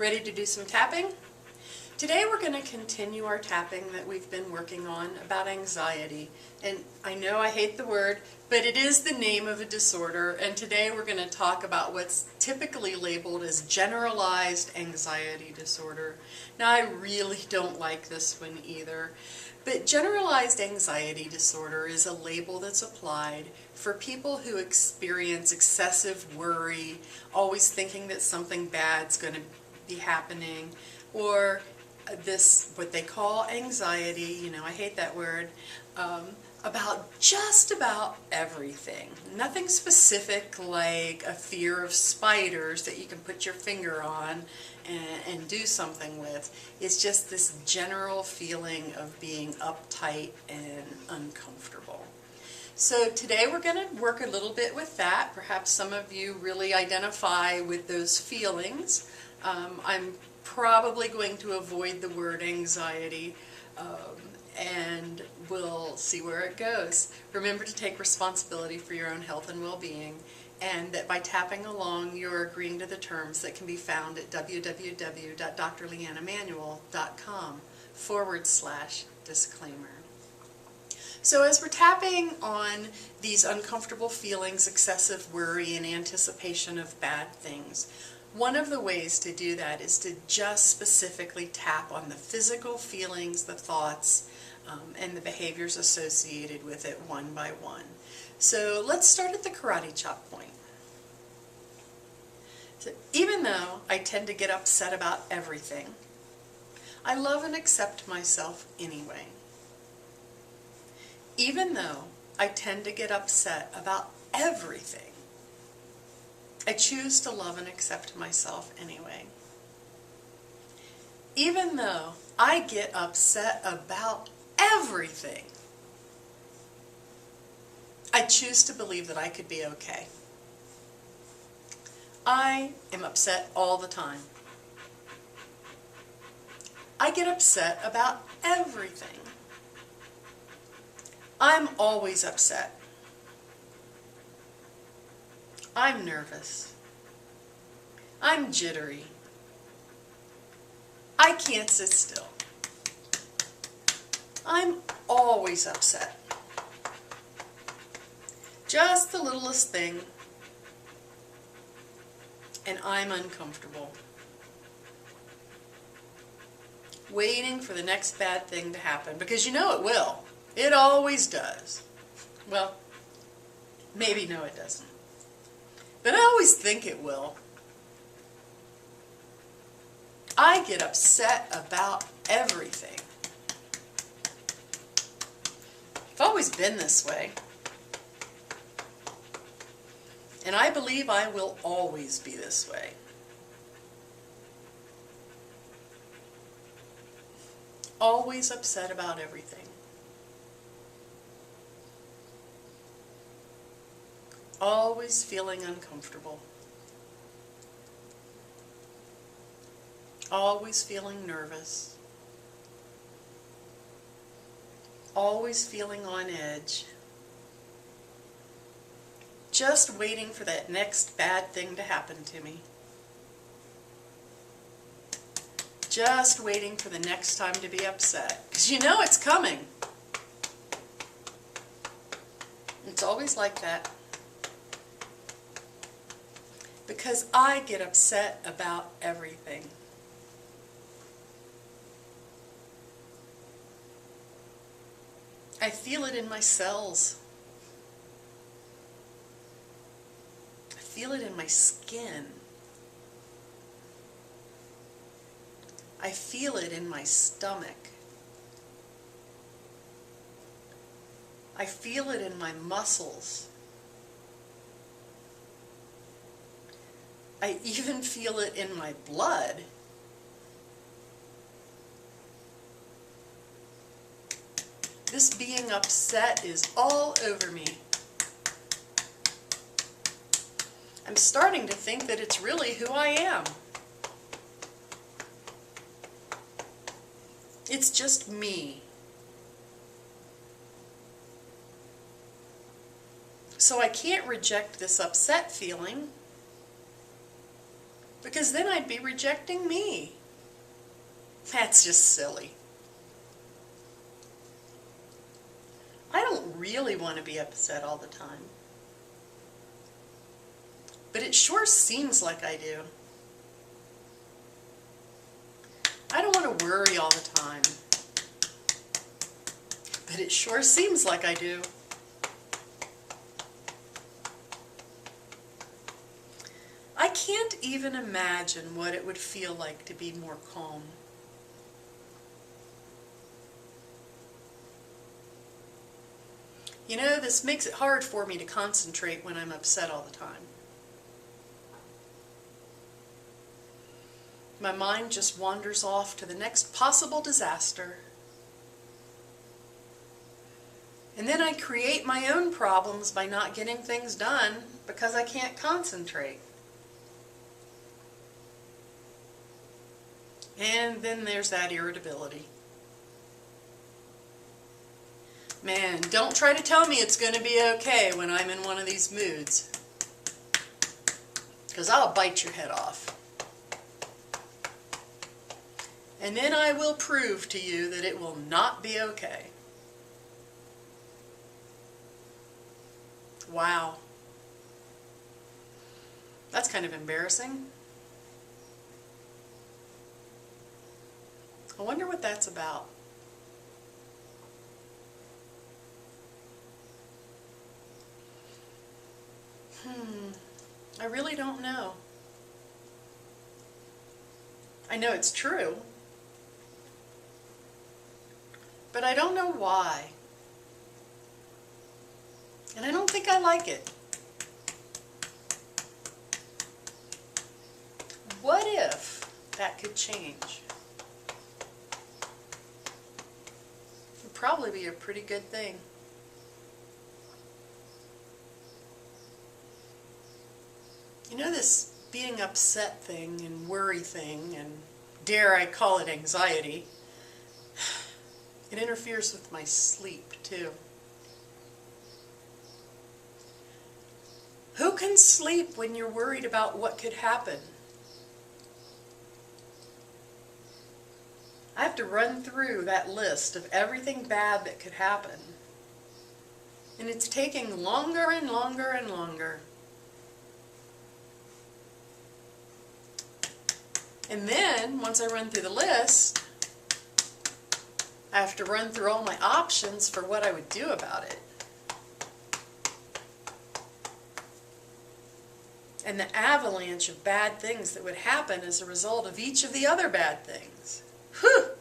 Ready to do some tapping? Today we're going to continue our tapping that we've been working on about anxiety. And I know I hate the word, but it is the name of a disorder, and today we're going to talk about what's typically labeled as generalized anxiety disorder. Now I really don't like this one either, but generalized anxiety disorder is a label that's applied for people who experience excessive worry, always thinking that something bad's going to be happening, or this, what they call anxiety, I hate that word, about just about everything. Nothing specific like a fear of spiders that you can put your finger on and do something with. It's just this general feeling of being uptight and uncomfortable. So today we're going to work a little bit with that. Perhaps some of you really identify with those feelings. I'm probably going to avoid the word anxiety, and we'll see where it goes. Remember to take responsibility for your own health and well-being, and that by tapping along you're agreeing to the terms that can be found at www.drleannamanuel.com/disclaimer. So as we're tapping on these uncomfortable feelings, excessive worry, and anticipation of bad things, one of the ways to do that is to just specifically tap on the physical feelings, the thoughts, and the behaviors associated with it one by one. So let's start at the karate chop point. So even though I tend to get upset about everything, I love and accept myself anyway. Even though I tend to get upset about everything, I choose to love and accept myself anyway. Even though I get upset about everything, I choose to believe that I could be okay. I am upset all the time. I get upset about everything. I'm always upset. I'm nervous. I'm jittery. I can't sit still. I'm always upset. Just the littlest thing, and I'm uncomfortable. Waiting for the next bad thing to happen, because you know it will. It always does. Well, maybe no it doesn't. But I always think it will. I get upset about everything. I've always been this way. And I believe I will always be this way. Always upset about everything. Always feeling uncomfortable. Always feeling nervous. Always feeling on edge. Just waiting for that next bad thing to happen to me. Just waiting for the next time to be upset. Because you know it's coming. It's always like that. Because I get upset about everything. I feel it in my cells. I feel it in my skin. I feel it in my stomach. I feel it in my muscles. I even feel it in my blood. This being upset is all over me. I'm starting to think that it's really who I am. It's just me. So I can't reject this upset feeling. because then I'd be rejecting me. That's just silly. I don't really want to be upset all the time, but it sure seems like I do. I don't want to worry all the time, but it sure seems like I do. I can't even imagine what it would feel like to be more calm. You know, this makes it hard for me to concentrate when I'm upset all the time. My mind just wanders off to the next possible disaster. And then I create my own problems by not getting things done because I can't concentrate. And then there's that irritability. Man, don't try to tell me it's going to be okay when I'm in one of these moods, because I'll bite your head off. And then I will prove to you that it will not be okay. Wow. That's kind of embarrassing. I wonder what that's about. I really don't know. I know it's true, but I don't know why. And I don't think I like it. What if that could change? It would probably be a pretty good thing. You know, this being upset thing and worry thing, and dare I call it anxiety, it interferes with my sleep too. Who can sleep when you're worried about what could happen? I have to run through that list of everything bad that could happen. And it's taking longer and longer and longer. And then, once I run through the list, I have to run through all my options for what I would do about it. And the avalanche of bad things that would happen as a result of each of the other bad things. Whew!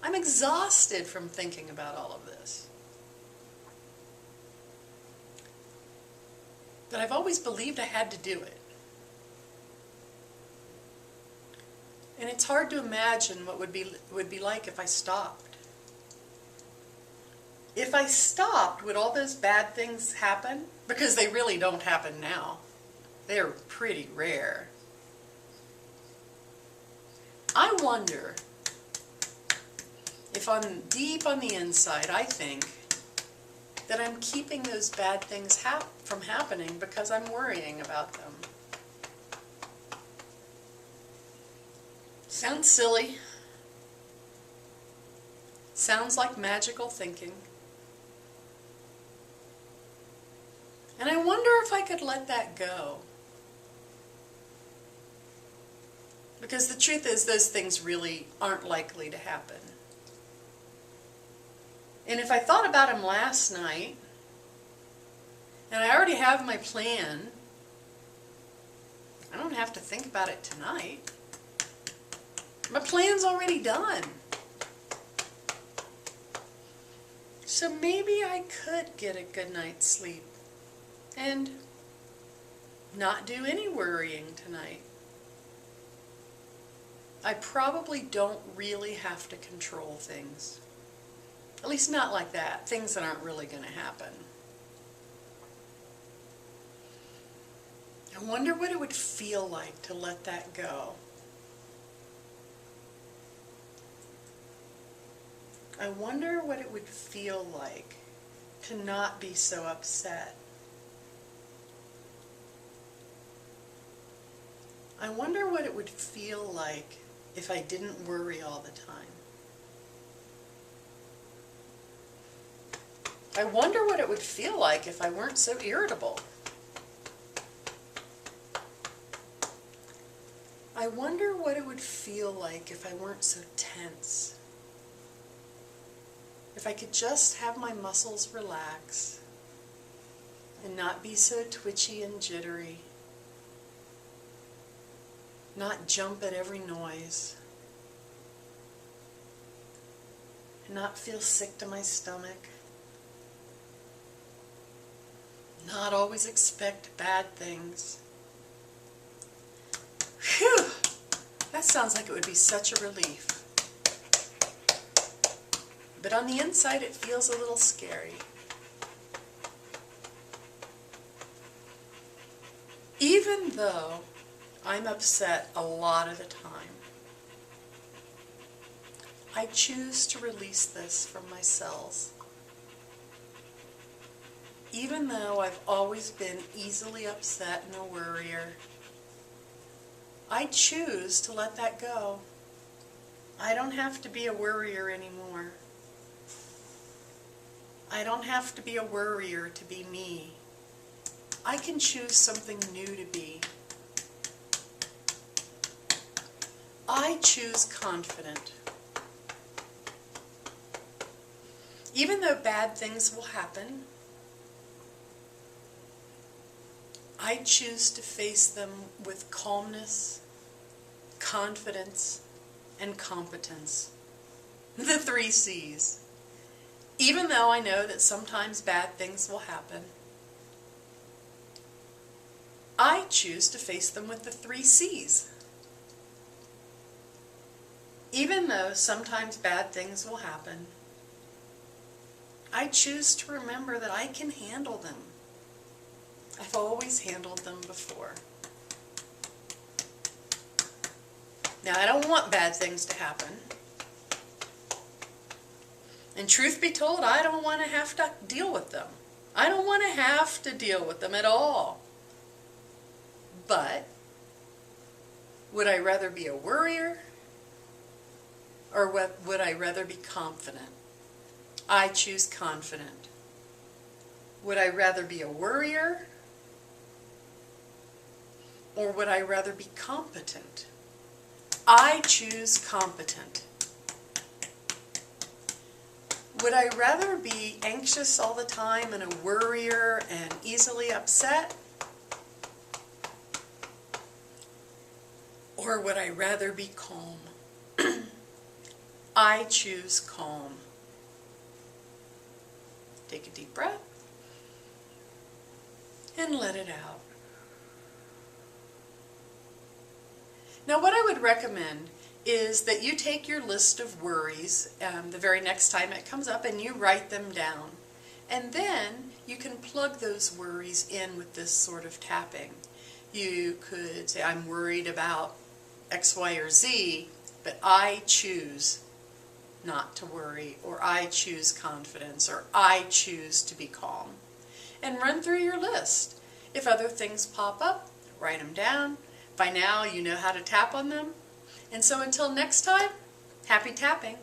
I'm exhausted from thinking about all of this. But I've always believed I had to do it. And it's hard to imagine what would be like if I stopped. If I stopped, would all those bad things happen? Because they really don't happen now. They're pretty rare. I wonder if deep on the inside, I think that I'm keeping those bad things from happening because I'm worrying about them. Sounds silly. Sounds like magical thinking. And I wonder if I could let that go. Because the truth is, those things really aren't likely to happen. And if I thought about them last night, and I already have my plan, I don't have to think about it tonight. My plan's already done. So maybe I could get a good night's sleep and not do any worrying tonight. I probably don't really have to control things. At least not like that. Things that aren't really going to happen. I wonder what it would feel like to let that go. I wonder what it would feel like to not be so upset. I wonder what it would feel like if I didn't worry all the time. I wonder what it would feel like if I weren't so irritable. I wonder what it would feel like if I weren't so tense. If I could just have my muscles relax and not be so twitchy and jittery. Not jump at every noise. And not feel sick to my stomach. Not always expect bad things. Phew! That sounds like it would be such a relief. But on the inside it feels a little scary. Even though I'm upset a lot of the time, I choose to release this from my cells. Even though I've always been easily upset and a worrier, I choose to let that go. I don't have to be a worrier anymore. I don't have to be a worrier to be me. I can choose something new to be. I choose confident. Even though bad things will happen, I choose to face them with calmness, confidence, and competence. The 3 C's. Even though I know that sometimes bad things will happen, I choose to face them with the 3 C's. Even though sometimes bad things will happen, I choose to remember that I can handle them. I've always handled them before. Now, I don't want bad things to happen. And truth be told, I don't want to have to deal with them. I don't want to have to deal with them at all. But would I rather be a worrier, or would I rather be confident? I choose confident. Would I rather be a worrier, or would I rather be competent? I choose competent. Would I rather be anxious all the time and a worrier and easily upset? Or would I rather be calm? I choose calm. Take a deep breath and let it out. Now, what I would recommend is that you take your list of worries the very next time it comes up and you write them down. And then you can plug those worries in with this sort of tapping. You could say, I'm worried about X, Y, or Z, but I choose not to worry, or I choose confidence, or I choose to be calm. And run through your list. If other things pop up, write them down. By now, you know how to tap on them. And so until next time, happy tapping.